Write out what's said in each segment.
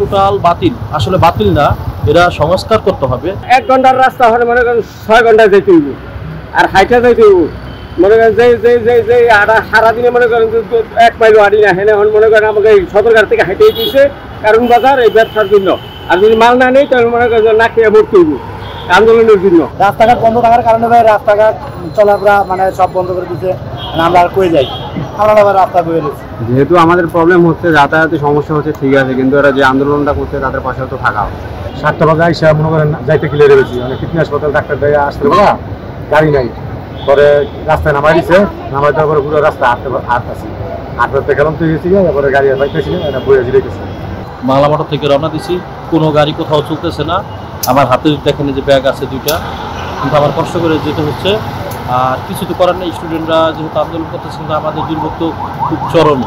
Total বাতিল, আসলে বাতিল না, এরা সংস্কার করতে হবে। 1 ঘন্টার রাস্তা হলে মনে করেন 6 ঘন্টায় যাইতে হইব, আর হাইটা যাইতে হইব মনে করেন যে সারাদিনে মনে করেন 1 মাইল হাঁটি না, হেনে মনে করেন আমাকে এই সদরঘাট থেকে হাইটেই দিয়েছে কারণ বাজার এই ব্যবসার জন্য। আর যদি মাল না নেই তাহলে মনে করেন না খেয়ে ভর্তি হইব আন্দোলনের জন্য। রাস্তাঘাট বন্ধ থাকার কারণে ভাই রাস্তাঘাট চলাফেরা মানে সব বন্ধ করে দিচ্ছে, আমরা আর কই যাই, আমরা আবার রাস্তা বয়ে রয়েছি। যেহেতু আমাদের প্রবলেম হচ্ছে, যাতায়াতের সমস্যা হচ্ছে, ঠিক আছে, কিন্তু এরা যে আন্দোলনটা করছে তাদের পাশেও তো থাকা হবে। 7টা বাজে আইসা মনে করেন যাইতে ক্লিয়ার হয়েছি, মানে ফিটনেস হাসপাতাল ডাক্তার দেয় আসতে পারা গাড়ি নাই, পরে রাস্তায় নামাই দিচ্ছে, নামাই দেওয়ার পরে পুরো রাস্তা হাঁটতে গেলাম তো গেছি, তারপরে গাড়ি আর বাইতেছি এটা বয়ে দিয়েছে। বাংলা মোটর থেকে রওনা দিছি, কোনো গাড়ি কোথাও চলতেছে না। আমার হাতে দেখেন যে ব্যাগ আছে 2টা, কিন্তু আমার কষ্ট করে যেতে হচ্ছে। আর কিছু তো করার নেই, স্টুডেন্টরা যেহেতু আন্দোলন করতেছে, কিন্তু আমাদের দুর্ভোগ তো খুব চরম,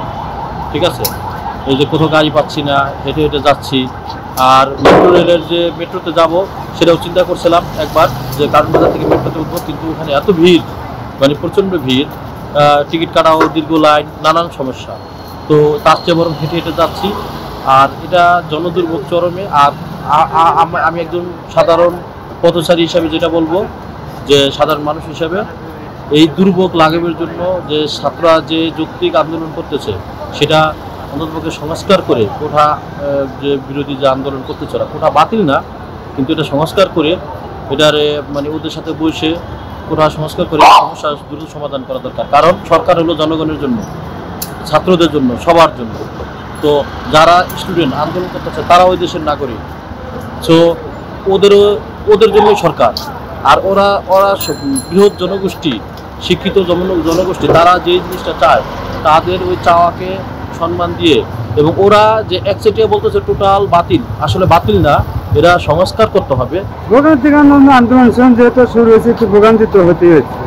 ঠিক আছে। এই যে কোথাও গাড়ি পাচ্ছি না, হেঁটে হেঁটে যাচ্ছি। আর মেট্রো রেলের যে মেট্রোতে যাব সেটাও চিন্তা করছিলাম একবার, যে কারণ বাজার থেকে মেট্রোতে উঠবো, কিন্তু ওখানে এত ভিড়, মানে প্রচণ্ড ভিড়, টিকিট কাটাও দীর্ঘ লাইন, নানান সমস্যা। তো তার চেয়ে বরং হেঁটে হেঁটে যাচ্ছি। আর এটা জনদুর্ভোগ চরমে। আর আমি একজন সাধারণ পথচারী হিসাবে যেটা বলবো, যে সাধারণ মানুষ হিসাবে এই দুর্ভোগ লাঘবের জন্য যে ছাত্ররা যে যৌক্তিক আন্দোলন করতেছে, সেটা অন্ততপক্ষে সংস্কার করে, কোঠা যে বিরোধী যে আন্দোলন করতেছে ওরা, কোঠা বাতিল না, কিন্তু এটা সংস্কার করে, এটারে মানে ওদের সাথে বসে কোঠা সংস্কার করে সমস্যা দ্রুত সমাধান করা দরকার। কারণ সরকার হলো জনগণের জন্য, ছাত্রদের জন্য, সবার জন্য। তো যারা স্টুডেন্ট আন্দোলন করতেছে তারা ওই দেশের নাগরিক, সো ওদের জন্যই সরকার। আর ওরা বৃহৎ জনগোষ্ঠী, শিক্ষিত জনগোষ্ঠী, তারা যে জিনিসটা চায় তাদের ওই চাওয়াকে সম্মান দিয়ে, এবং ওরা যে একচেটিয়া বলতেছে টোটাল বাতিল, আসলে বাতিল না, এরা সংস্কার করতে হবে। ভোগান্তির আন্দোলন যেহেতু শুরু হয়েছে, একটু ভোগান্তি তো হতেই হচ্ছে।